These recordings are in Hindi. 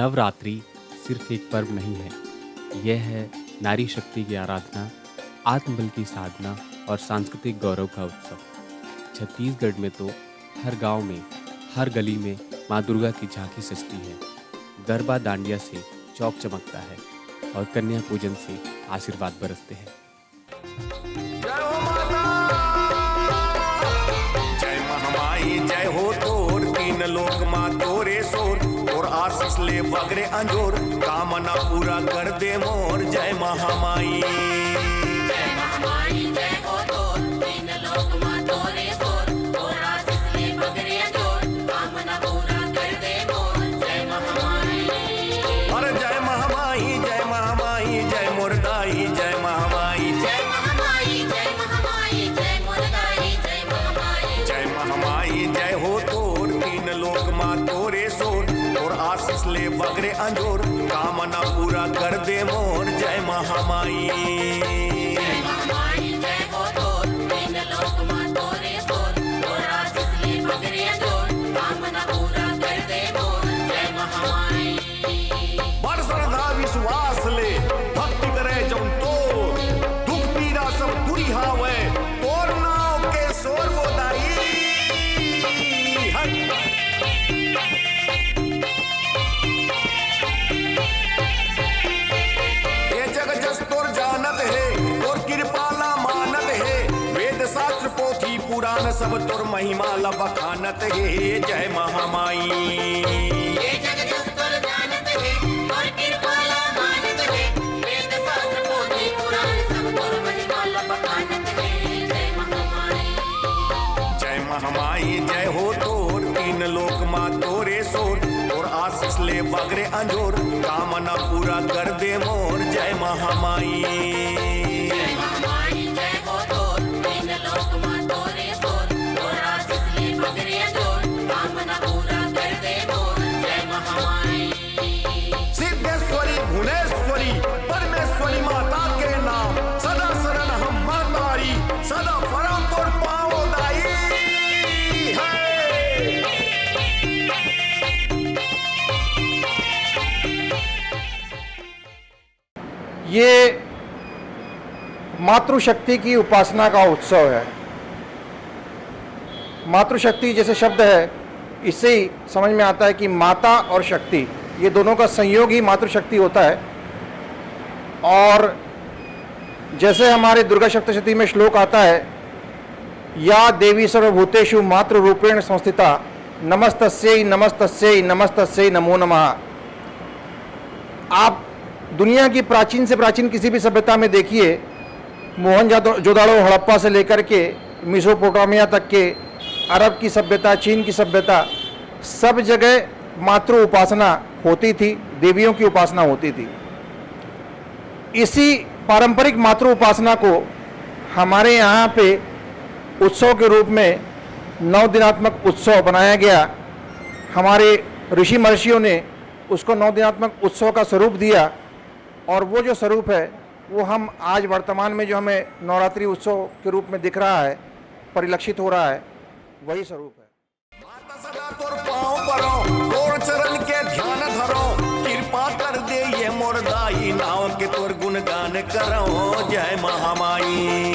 नवरात्रि सिर्फ एक पर्व नहीं है, यह है नारी शक्ति की आराधना, आत्मबल की साधना और सांस्कृतिक गौरव का उत्सव। छत्तीसगढ़ में तो हर गांव में, हर गली में माँ दुर्गा की झांकी सजती है। गरबा दांडिया से चौक चमकता है और कन्या पूजन से आशीर्वाद बरसते हैं। जय महामाई जय हो तोर, तीन लोक माँ तोरे सोर, और आशीष ले बगरे अंजोर, कामना पूरा कर दे मोर। जय महामाई जय महामाई जय हो तोर, तीन लोक माँ तोरे सोर, और आशीष ले बगरे अंजोर, कामना पूरा कर दे मोर। जय महामाई, अरे जय महामाई जय महामाई जय मुरदाई, जय महामाई जय महामाई जय महामाई जय मुरदाई, जय महामाई जय महामाई जय हो तोर, तीन लोक माँ तोरे सोर, और आशीष ले बगरे अंजोर, कामना पूरा कर दे मोर। जय महामाई जय महामाई जय हो तोर, तीन लोक माँ तोरे सोर, और आशीष ले बगरे अंजोर, कामना पूरा कर दे मोर। जय महामाई बड़ श्रद्धा विश्वास ले भक्ति करे जौन तो, दुख पीड़ा सब दूरी हावे, तोर नाव के सोर बोदाई। ये जग जस तोर जानत है, तोर कृपाला मानत है, वेद शास्त्र पोथी पुराण सब तोर महिमा ला बखानत है। जय महामाई ये जग दस्तूर जानत है, और कृपाला मानत है, वेद शास्त्र पोथी पुराण सब तोर महिमा ला बखानत है। जय महामाई जय महामाई जय हो तोर, तीन लोक माँ तोरे सोर, और आशीष ले बगरे अंजोर, कामना पूरा कर दे मोर। जय महामाई जय महामाई जय हो तोर, तीन लोक माँ तोरे सोर, और आशीष ले बगरे अंजोर, कामना पूरा कर दे मोर। जय महामाई सिद्धेश्वरी भुवनेश्वरी परमेश्वरी माता के नाम, सदा शरण हम मातारी, सदा परम तोर पाओ दाई है। ये मातृशक्ति की उपासना का उत्सव है। मातृशक्ति जैसे शब्द है, इससे ही समझ में आता है कि माता और शक्ति, ये दोनों का संयोग ही मातृशक्ति होता है। और जैसे हमारे दुर्गा सप्तशती में श्लोक आता है, या देवी सर्वभूतेषु मातृ रूपेण संस्थिता, नमस्तस्यै नमस्तस्यै नमस्तस्यै नमो नमः। आप दुनिया की प्राचीन से प्राचीन किसी भी सभ्यता में देखिए, मोहनजोदड़ो हड़प्पा से लेकर के मेसोपोटामिया तक के, अरब की सभ्यता, चीन की सभ्यता, सब जगह मातृ उपासना होती थी, देवियों की उपासना होती थी। इसी पारंपरिक मातृ उपासना को हमारे यहाँ पे उत्सव के रूप में 9 दिनात्मक उत्सव बनाया गया। हमारे ऋषि महर्षियों ने उसको 9 दिनात्मक उत्सव का स्वरूप दिया, और वो जो स्वरूप है वो हम आज वर्तमान में जो हमें नवरात्रि उत्सव के रूप में दिख रहा है, परिलक्षित हो रहा है, वही स्वरूप है। माता सदा तोर पाँव परो, तोर चरण के ध्यान धरो, कृपा कर दे ये मोर दाई, नाव के तोर गुणगान करो। जय महामाई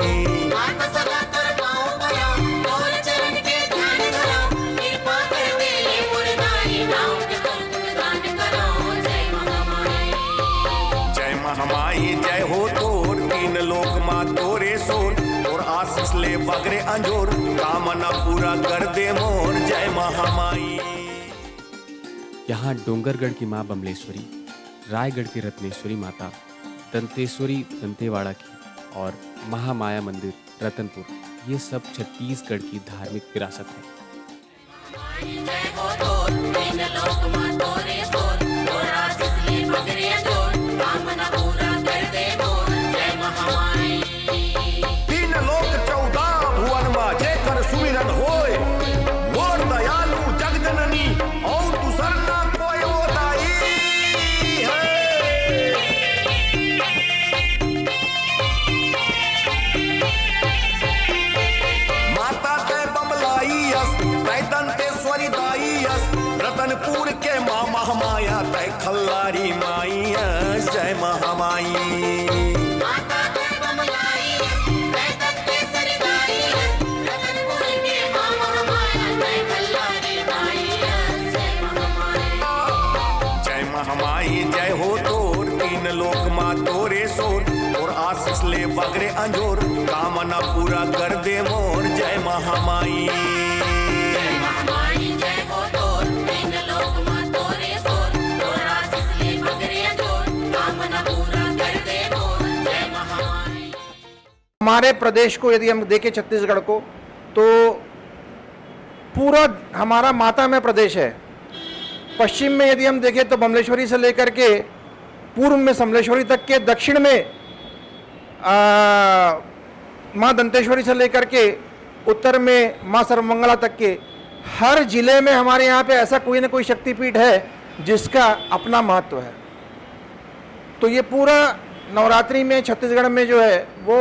माता सदा तोर पाँव परो, तोर चरण के ध्यान धरो, कृपा कर दे ये मुरदाई, नाम के तोर गुणगान करो। जय महामाई जय महामाई जय हो तोर, तीन लोक माँ तोरे सोर, और आशीष ले बगरे अंजोर, कामना पूरा कर दे मोर। जय महामाई यहाँ डोंगरगढ़ की माँ बमलेश्वरी, रायगढ़ की रत्नेश्वरी माता, दंतेश्वरी दंतेवाड़ा की, और महामाया मंदिर रतनपुर, ये सब छत्तीसगढ़ की धार्मिक विरासत है। जय हो तोर, तीन लोक माँ तोरे सोर, और आशीष ले बगरे अंजोर, कामना पूरा कर दे मोर। जय महामाई तीन लोक 14 भुवन मा जेकर सुमिरन होय, मोर दयालु जगजननी, और दूसर ना कोई वो दाई है। माता ते बमलाई यस, ते दंतेश्वरी दाई यस, रतनपुर के माँ महामाया महामाई माता गर्भमलाई वैदक केसरी गाई रतनपुर के मां महामाया जय कल्याणी माई जय महामाई जय महामाई जय हो तोर तीन लोक माँ तोरे सोर और आशीष ले बगरे अंजोर कामना पूरा कर दे मोर जय महामाई जय महामाई जय हो तोर तीन लोक मां तोरे सोर और आशीष ले बगरे अंजोर कामना पूरा कर दे मोर जय महामाई। हमारे प्रदेश को यदि हम देखें छत्तीसगढ़ को तो पूरा हमारा माता में प्रदेश है। पश्चिम में यदि हम देखें तो बमलेश्वरी से लेकर के पूर्व में समलेश्वरी तक के, दक्षिण में माँ दंतेश्वरी से लेकर के उत्तर में माँ सर्वमंगला तक के हर जिले में हमारे यहाँ पे ऐसा कोई ना कोई शक्तिपीठ है जिसका अपना महत्व है। तो ये पूरा नवरात्रि में छत्तीसगढ़ में जो है वो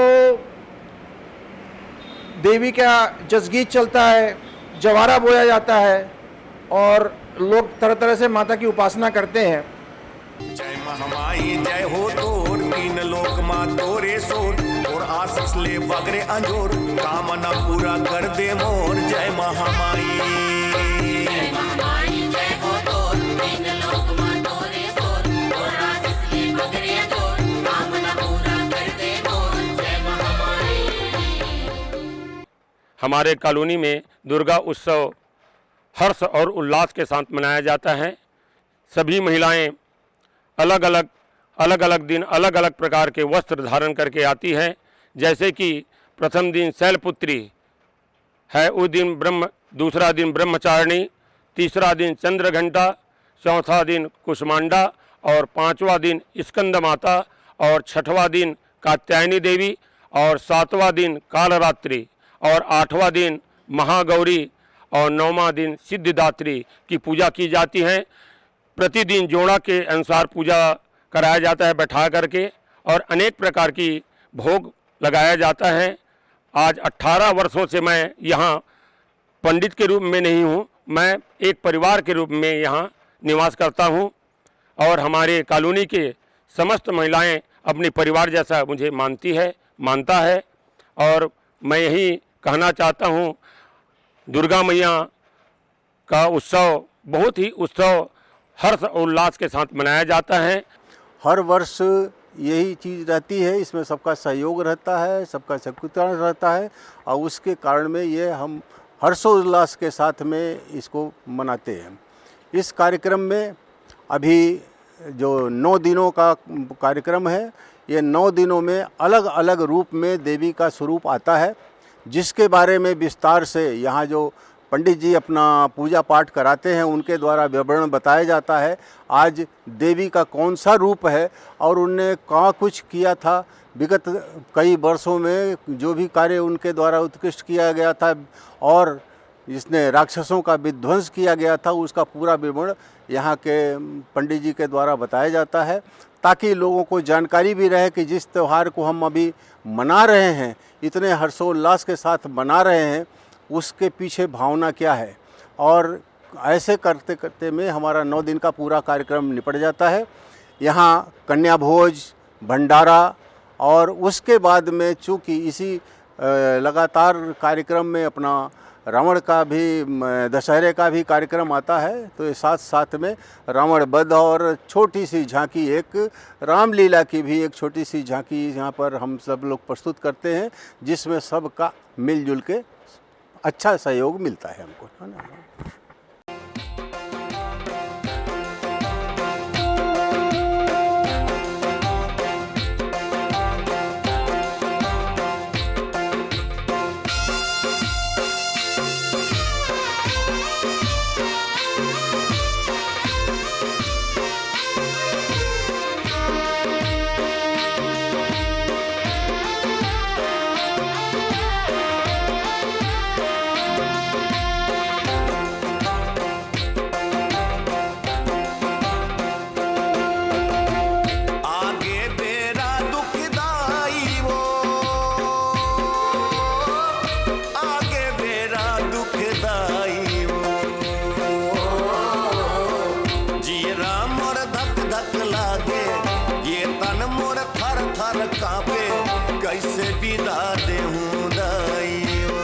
देवी का जसगीत चलता है, जवारा बोया जाता है और लोग तरह तरह से माता की उपासना करते हैं। जय महामाई जय हो तोर तीन लोक माँ तोरे सोर और आशीष ले बगरे अंजोर कामना पूरा कर दे मोर जय महामाई जय महामाई जय हो तोर तीन लोक मां तोरे सोर और आशीष ले बगरे अंजोर कामना पूरा कर दे मोर जय महामाई। हमारे कॉलोनी में दुर्गा उत्सव हर्ष और उल्लास के साथ मनाया जाता है। सभी महिलाएं अलग अलग दिन अलग अलग प्रकार के वस्त्र धारण करके आती हैं। जैसे कि प्रथम दिन शैलपुत्री है, उस दिन दूसरा दिन ब्रह्मचारिणी, तीसरा दिन चंद्रघंटा, चौथा दिन कुष्मांडा और पांचवा दिन स्कंद माता और छठवां दिन कात्यायनी देवी और सातवां दिन कालरात्रि और आठवां दिन महागौरी और नौवां दिन सिद्धिदात्री की पूजा की जाती है। प्रतिदिन जोड़ा के अनुसार पूजा कराया जाता है बैठा करके और अनेक प्रकार की भोग लगाया जाता है। आज 18 वर्षों से मैं यहाँ पंडित के रूप में नहीं हूँ, मैं एक परिवार के रूप में यहाँ निवास करता हूँ और हमारे कॉलोनी के समस्त महिलाएं अपने परिवार जैसा मुझे मानता है और मैं यही कहना चाहता हूँ, दुर्गा मैया का उत्सव बहुत ही हर्ष और उल्लास के साथ मनाया जाता है। हर वर्ष यही चीज़ रहती है, इसमें सबका सहयोग रहता है, सबका सकुचारण रहता है और उसके कारण में ये हम हर्षोल्लास के साथ में इसको मनाते हैं। इस कार्यक्रम में अभी जो 9 दिनों का कार्यक्रम है, ये 9 दिनों में अलग अलग रूप में देवी का स्वरूप आता है, जिसके बारे में विस्तार से यहाँ जो पंडित जी अपना पूजा पाठ कराते हैं उनके द्वारा विवरण बताया जाता है। आज देवी का कौन सा रूप है और उनने कहाँ कुछ किया था, विगत कई वर्षों में जो भी कार्य उनके द्वारा उत्कृष्ट किया गया था और जिसने राक्षसों का विध्वंस किया गया था, उसका पूरा विवरण यहाँ के पंडित जी के द्वारा बताया जाता है, ताकि लोगों को जानकारी भी रहे कि जिस त्यौहार को हम अभी मना रहे हैं, इतने हर्षोल्लास के साथ मना रहे हैं, उसके पीछे भावना क्या है। और ऐसे करते करते में हमारा 9 दिन का पूरा कार्यक्रम निपट जाता है। यहाँ कन्या भोज, भंडारा और उसके बाद में चूँकि इसी लगातार कार्यक्रम में अपना रावण का भी, दशहरे का भी कार्यक्रम आता है, तो ये साथ साथ में रावण वध और छोटी सी झांकी, एक रामलीला की भी एक छोटी सी झांकी यहाँ पर हम सब लोग प्रस्तुत करते हैं, जिसमें सबका मिलजुल के अच्छा सहयोग मिलता है हमको, है ना। विदा देहूं दाइयो।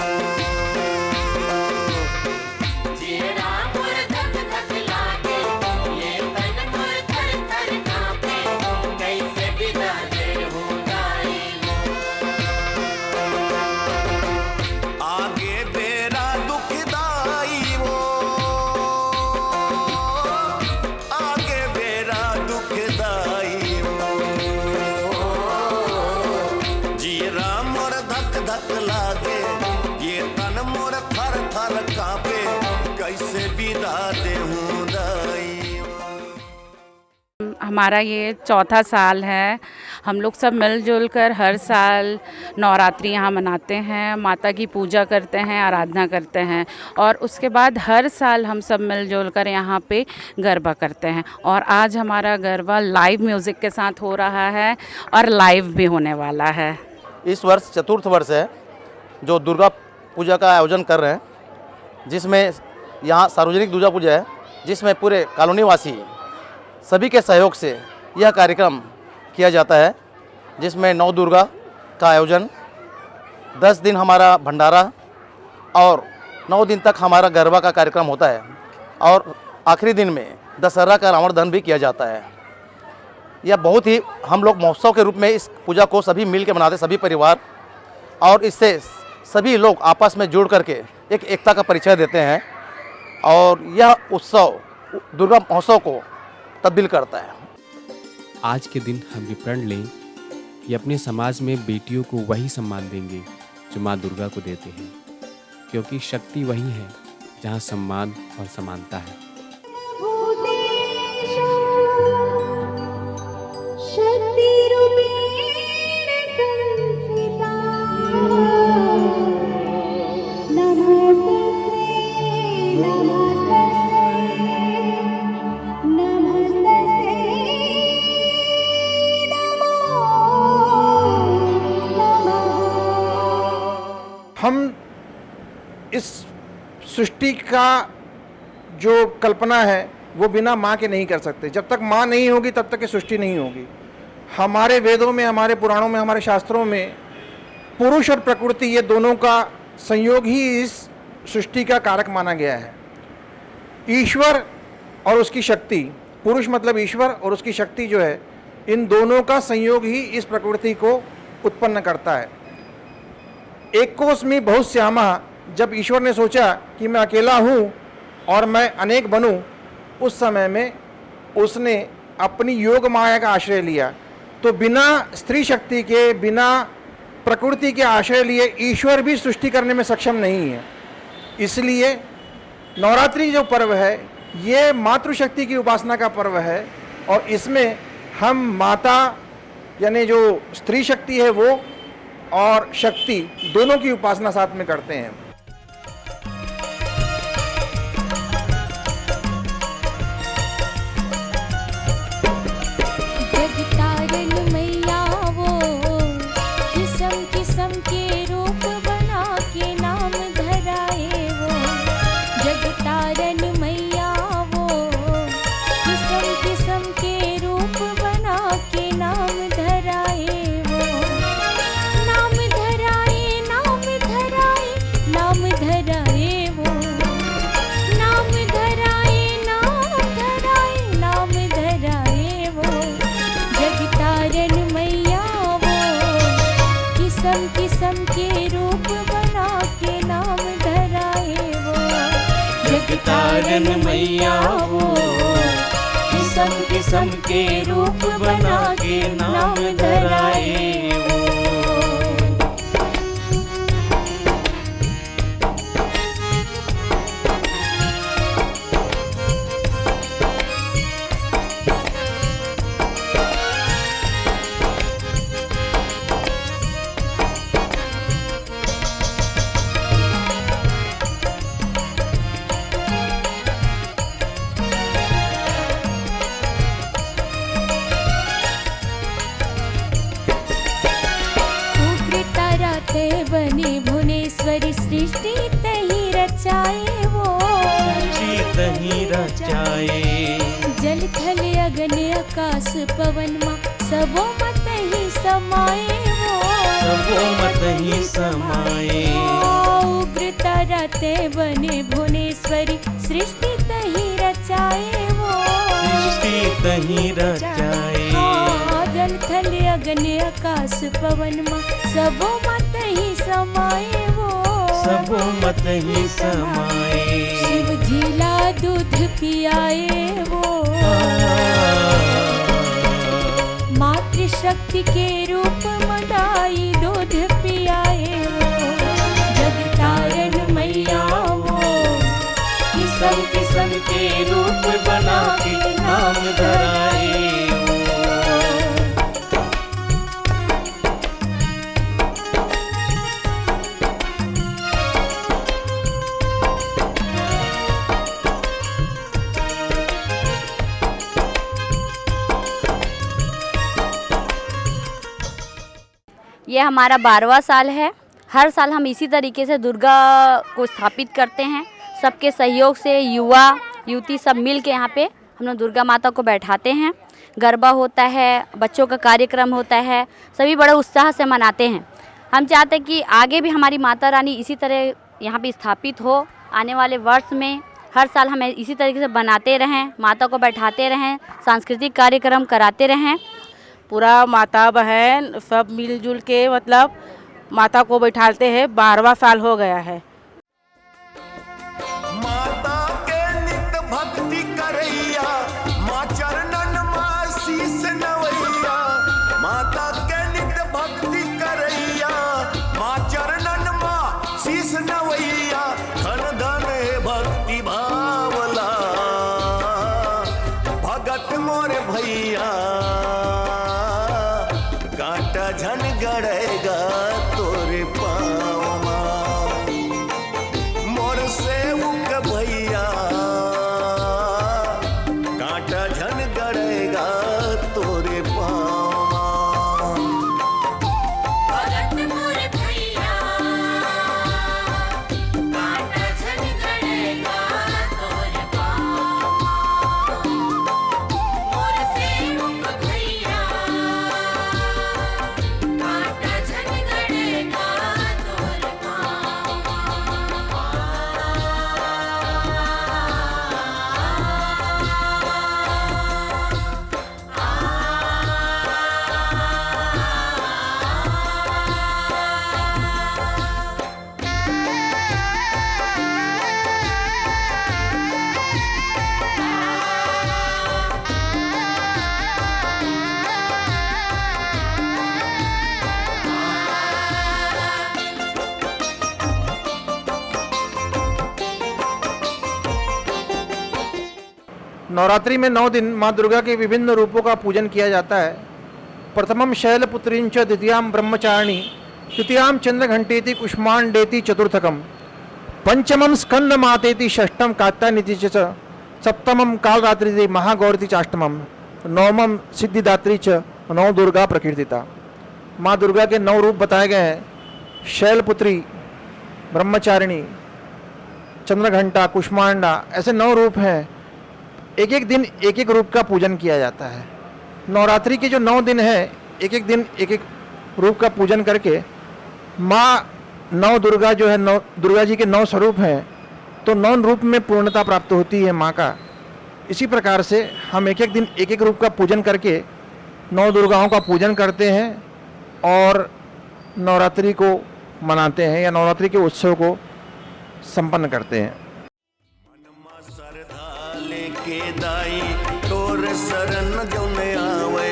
जियरा मोर धक धक लागे, ये तन मोर थर थर कांपे, कैसे विदा देहूं दाइयो। आगे बेरा दुखदाई वो, आगे बेरा दुखदाई वो। जियरा मोर धक धक लागे, ये तन मोर थर थर कांपे, कैसे विदा देहूं दाइयो। हमारा ये चौथा साल है। हम लोग सब मिलजुल कर हर साल नवरात्रि यहाँ मनाते हैं, माता की पूजा करते हैं, आराधना करते हैं और उसके बाद हर साल हम सब मिलजुल कर यहाँ पे गरबा करते हैं। और आज हमारा गरबा लाइव म्यूज़िक के साथ हो रहा है और लाइव भी होने वाला है। इस वर्ष चतुर्थ वर्ष है जो दुर्गा पूजा का आयोजन कर रहे हैं, जिसमें यहाँ सार्वजनिक दुर्गा पूजा है, जिसमें पूरे कॉलोनी वासी सभी के सहयोग से यह कार्यक्रम किया जाता है, जिसमें नौ दुर्गा का आयोजन, 10 दिन हमारा भंडारा और 9 दिन तक हमारा गरबा का कार्यक्रम होता है और आखिरी दिन में दशहरा का रावण दहन भी किया जाता है। यह बहुत ही हम लोग महोत्सव के रूप में इस पूजा को सभी मिल के मनाते, सभी परिवार, और इससे सभी लोग आपस में जुड़ करके एक एकता का परिचय देते हैं और यह उत्सव दुर्गा महोत्सव को तब्दील करता है। आज के दिन हम ये प्रण लें कि अपने समाज में बेटियों को वही सम्मान देंगे जो माँ दुर्गा को देते हैं, क्योंकि शक्ति वही है जहाँ सम्मान और समानता है। हम इस सृष्टि का जो कल्पना है वो बिना माँ के नहीं कर सकते। जब तक माँ नहीं होगी तब तक ये सृष्टि नहीं होगी। हमारे वेदों में, हमारे पुराणों में, हमारे शास्त्रों में पुरुष और प्रकृति ये दोनों का संयोग ही इस सृष्टि का कारक माना गया है। ईश्वर और उसकी शक्ति, पुरुष मतलब ईश्वर और उसकी शक्ति जो है, इन दोनों का संयोग ही इस प्रकृति को उत्पन्न करता है। एक कोस्मी बहुत श्यामा, जब ईश्वर ने सोचा कि मैं अकेला हूँ और मैं अनेक बनूँ, उस समय में उसने अपनी योग माया का आश्रय लिया। तो बिना स्त्री शक्ति के, बिना प्रकृति के आश्रय लिए ईश्वर भी सृष्टि करने में सक्षम नहीं है। इसलिए नवरात्रि जो पर्व है ये मातृशक्ति की उपासना का पर्व है और इसमें हम माता यानी जो स्त्री शक्ति है वो और शक्ति दोनों की उपासना साथ में करते हैं। जगतारण मैया वो किस्म किस्म के रूप बना के नाम धराए वो। जगतारण मैया वो किस्म किस्म के रूप बना के नाम धराए वो। नाम धराए, नाम धराए, नाम धराए वो। नाम धराए, नाम धराए, नाम धराए वो। जगतारण मैया वो किस्म किस्म के रूप बना के नाम धराए वो। जगतारण मैया वो किस्म किस्म के रूप बना के नाम धराए वो। बनी भुवनेश्वरी सृष्टि तही रचाए वो। तही रचाए जल थल अगन आकाश पवन मा सबो मत ही समाए वो। सबो मत ही समाए। उग्र तरते बने भुवनेश्वरी सृष्टि तही रचाए वो। सृष्टि तही रचाए। जल थल अगन आकाश पवन मा सबो मत ही समाए वो। सबो मत ही समाए। शिव झीला दूध पियाए वो। मातृशक्ति के रूप मदाई दूध पियाए वो। जग तारण मैया वो। किस्म के रूप बना के नाम धराए वो। ये हमारा 12वां साल है। हर साल हम इसी तरीके से दुर्गा को स्थापित करते हैं। सबके सहयोग से युवा युवती सब मिल के यहाँ पे हम लोग दुर्गा माता को बैठाते हैं। गरबा होता है, बच्चों का कार्यक्रम होता है, सभी बड़े उत्साह से मनाते हैं। हम चाहते हैं कि आगे भी हमारी माता रानी इसी तरह यहाँ पे स्थापित हो। आने वाले वर्ष में हर साल हमें इसी तरीके से बनाते रहें, माता को बैठाते रहें, सांस्कृतिक कार्यक्रम कराते रहें। पूरा माता बहन सब मिलजुल के मतलब माता को बैठाते हैं। 12वां साल हो गया है। माता के नित भक्ति करैया, माँ चरणन माँ शीस नवैया। माता के नित भक्ति करैया, माँ चरणन माँ शीस नवैया। धन धन है भक्ति भावला, भगत मोर भैया। कांटा झन गड़ेगा तोरे पाँव माँ, मोर सेवक भैया। कांटा झन गड़ेगा तोरे पाँव माँ। भगत मोर भैया, कांटा झन गड़ेगा तोरे पाँव। मोर सेवक भैया, कांटा झन गड़ेगा तोरे पाँव। नवरात्रि में 9 दिन माँ दुर्गा के विभिन्न रूपों का पूजन किया जाता है। प्रथमम शैलपुत्रींच, द्वितीयाम ब्रह्मचारिणी, तृतीयाम चंद्रघंटेति कुष्मांडेति चतुर्थकम, पंचमम स्कंद मातेति, षष्ठम कात्यायनीति च, सप्तमम कालरात्रि महागौरी चाष्टमम, नवमम सिद्धिदात्री च नौ दुर्गा प्रकीर्तिता। माँ दुर्गा के 9 रूप बताए गए हैं। शैलपुत्री, ब्रह्मचारिणी, चंद्रघंटा, कुष्मांडा, ऐसे 9 रूप हैं। एक एक दिन एक एक रूप का पूजन किया जाता है। नवरात्रि के जो 9 दिन हैं, एक एक दिन एक एक रूप का पूजन करके माँ 9 दुर्गा जो है, 9 दुर्गा जी के 9 स्वरूप हैं, तो 9 रूप में पूर्णता प्राप्त होती है माँ का। इसी प्रकार से हम एक एक दिन एक एक रूप का पूजन करके 9 दुर्गाओं का पूजन करते हैं और नवरात्रि को मनाते हैं या नवरात्रि के उत्सव को संपन्न करते हैं। के दाई तोर शरण जौन आवे,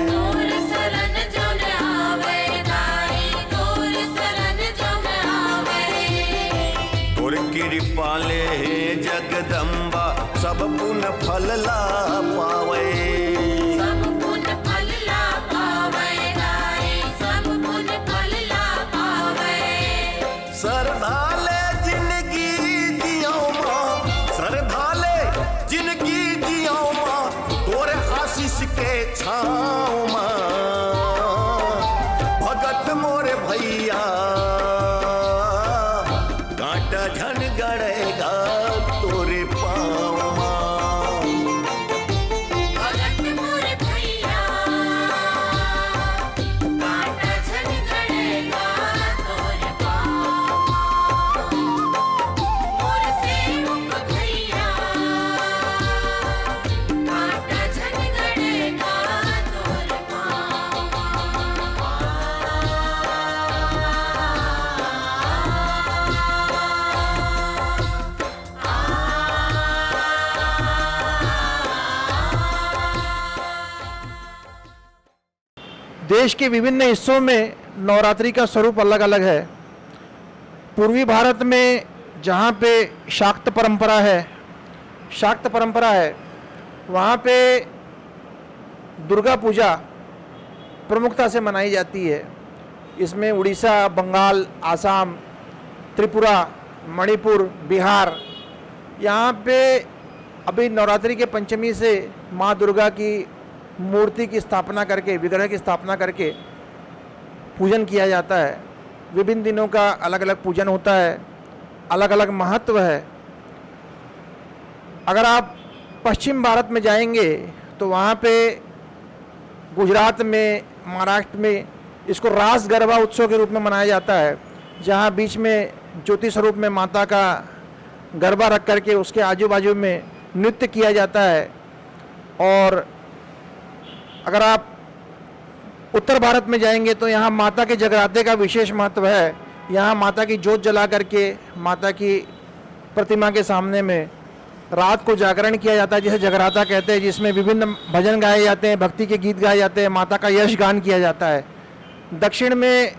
तोर शरण जौन आवे दाई, तोर शरण जौन आवे। तोर कृपा ले हे जगदम्बा, सब पुन फल ला पावे। सब पुन फल ला पावे दाई, सब पुन फल ला पावे। श्रद्धा ले जिंदगी जियो माँ, श्रद्धा ले जिंदगी जियो माँ, तोरे आशीष के छाँव माँ। भगत मोरे भैया, कांटा झन गड़ेगा तोरे पाँव माँ। भगत मोर भैया, कांटा झन देश के विभिन्न हिस्सों में नवरात्रि का स्वरूप अलग अलग है। पूर्वी भारत में जहाँ पे शाक्त परंपरा है वहाँ पे दुर्गा पूजा प्रमुखता से मनाई जाती है। इसमें उड़ीसा, बंगाल, आसाम, त्रिपुरा, मणिपुर, बिहार, यहाँ पे अभी नवरात्रि के पंचमी से माँ दुर्गा की मूर्ति की स्थापना करके, विग्रह की स्थापना करके पूजन किया जाता है। विभिन्न दिनों का अलग अलग पूजन होता है, अलग अलग महत्व है। अगर आप पश्चिम भारत में जाएंगे तो वहाँ पे गुजरात में, महाराष्ट्र में इसको रास गरबा उत्सव के रूप में मनाया जाता है, जहाँ बीच में ज्योति स्वरूप में माता का गरबा रख करके उसके आजू बाजू में नृत्य किया जाता है। और अगर आप उत्तर भारत में जाएंगे तो यहाँ माता के जगराते का विशेष महत्व है। यहाँ माता की जोत जला करके माता की प्रतिमा के सामने में रात को जागरण किया जाता है, जिसे जगराता कहते हैं, जिसमें विभिन्न भजन गाए जाते हैं, भक्ति के गीत गाए जाते हैं, माता का यश गान किया जाता है। दक्षिण में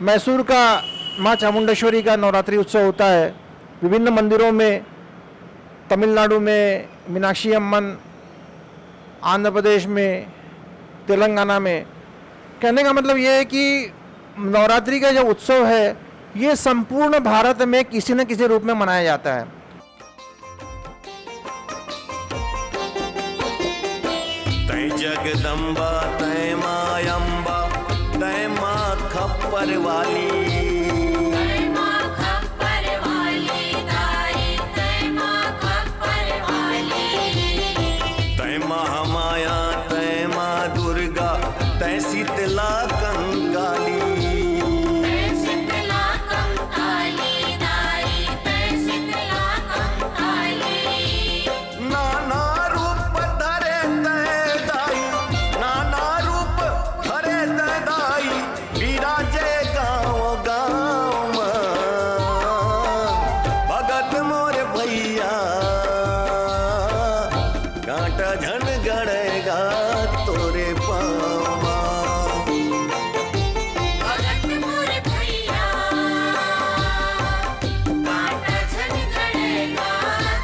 मैसूर का माँ चामुंडेश्वरी का नवरात्रि उत्सव होता है। विभिन्न मंदिरों में, तमिलनाडु में मीनाक्षी अम्मन, आंध्र प्रदेश में, तेलंगाना में। कहने का मतलब ये है कि नवरात्रि का जो उत्सव है ये संपूर्ण भारत में किसी न किसी रूप में मनाया जाता है। तय जगदम्बा तय मायम्बा तय माँ खप्पर वाली, तय माँ खप्पर वाली दाई, तय माँ खप्पर वाली, तय महामाया तय माँ दुर्गा तय शीतला कंकाली, तय शीतला कंकाली दाई, तय शीतला कंकाली। नाना रूप धरे तय दाई, नाना रूप धरे तय दाई, विराजे गाँव गाँव में। भगत मोर भैया कांटा झन गड़ेगा तोरे पाँव। भगत मोर भैया कांटा झन गड़ेगा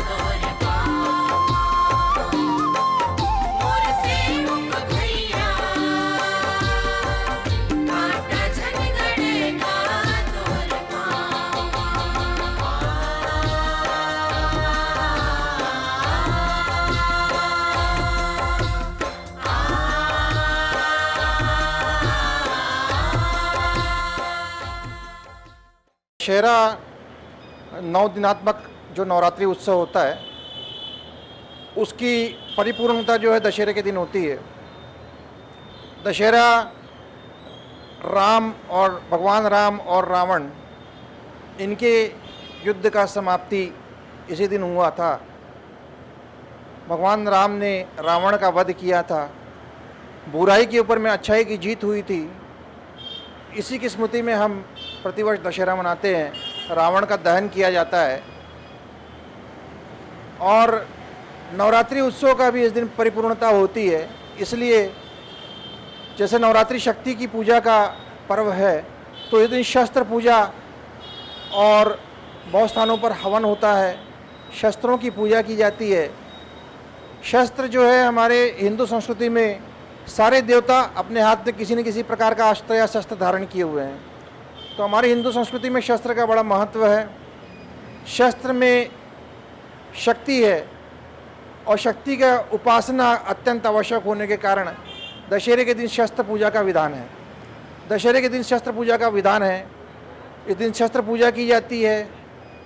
तोरे पाँव। मोर सेवक भैया कांटा झन गड़ेगा तोरे दशहरा 9 दिनात्मक जो नवरात्रि उत्सव होता है उसकी परिपूर्णता जो है दशहरे के दिन होती है। दशहरा राम और भगवान राम और रावण इनके युद्ध का समाप्ति इसी दिन हुआ था। भगवान राम ने रावण का वध किया था, बुराई के ऊपर में अच्छाई की जीत हुई थी। इसी की स्मृति में हम प्रतिवर्ष दशहरा मनाते हैं। रावण का दहन किया जाता है और नवरात्रि उत्सव का भी इस दिन परिपूर्णता होती है। इसलिए जैसे नवरात्रि शक्ति की पूजा का पर्व है तो इस दिन शस्त्र पूजा और बहुत स्थानों पर हवन होता है, शस्त्रों की पूजा की जाती है। शस्त्र जो है हमारे हिंदू संस्कृति में सारे देवता अपने हाथ में किसी न किसी प्रकार का अस्त्र या शस्त्र धारण किए हुए हैं। तो हमारी हिंदू संस्कृति में शस्त्र का बड़ा महत्व है। शस्त्र में शक्ति है और शक्ति का उपासना अत्यंत आवश्यक होने के कारण दशहरे के दिन शस्त्र पूजा का विधान है। दशहरे के दिन शस्त्र पूजा का विधान है। इस दिन शस्त्र पूजा की जाती है,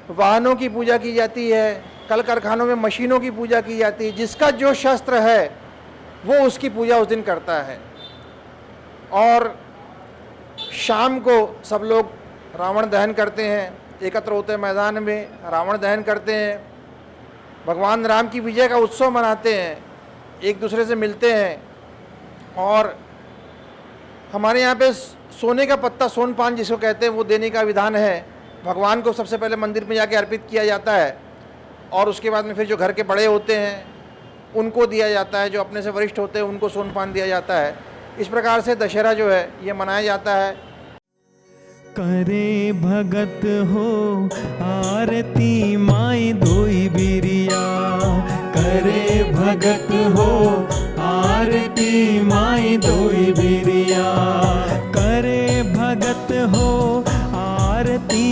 वाहनों की पूजा की जाती है, कल कारखानों में मशीनों की पूजा की जाती है। जिसका जो शस्त्र है वो उसकी पूजा उस दिन करता है। और शाम को सब लोग रावण दहन करते हैं, एकत्र होते हैं मैदान में, रावण दहन करते हैं, भगवान राम की विजय का उत्सव मनाते हैं, एक दूसरे से मिलते हैं। और हमारे यहाँ पे सोने का पत्ता, सोनपान जिसको कहते हैं, वो देने का विधान है। भगवान को सबसे पहले मंदिर में जाके अर्पित किया जाता है और उसके बाद में फिर जो घर के बड़े होते हैं उनको दिया जाता है, जो अपने से वरिष्ठ होते हैं उनको सोनपान दिया जाता है। इस प्रकार से दशहरा जो है ये मनाया जाता है। करे भगत हो आरती माई धोई बिरिया, करे भगत हो आरती माई धोई बिरिया, करे भगत हो आरती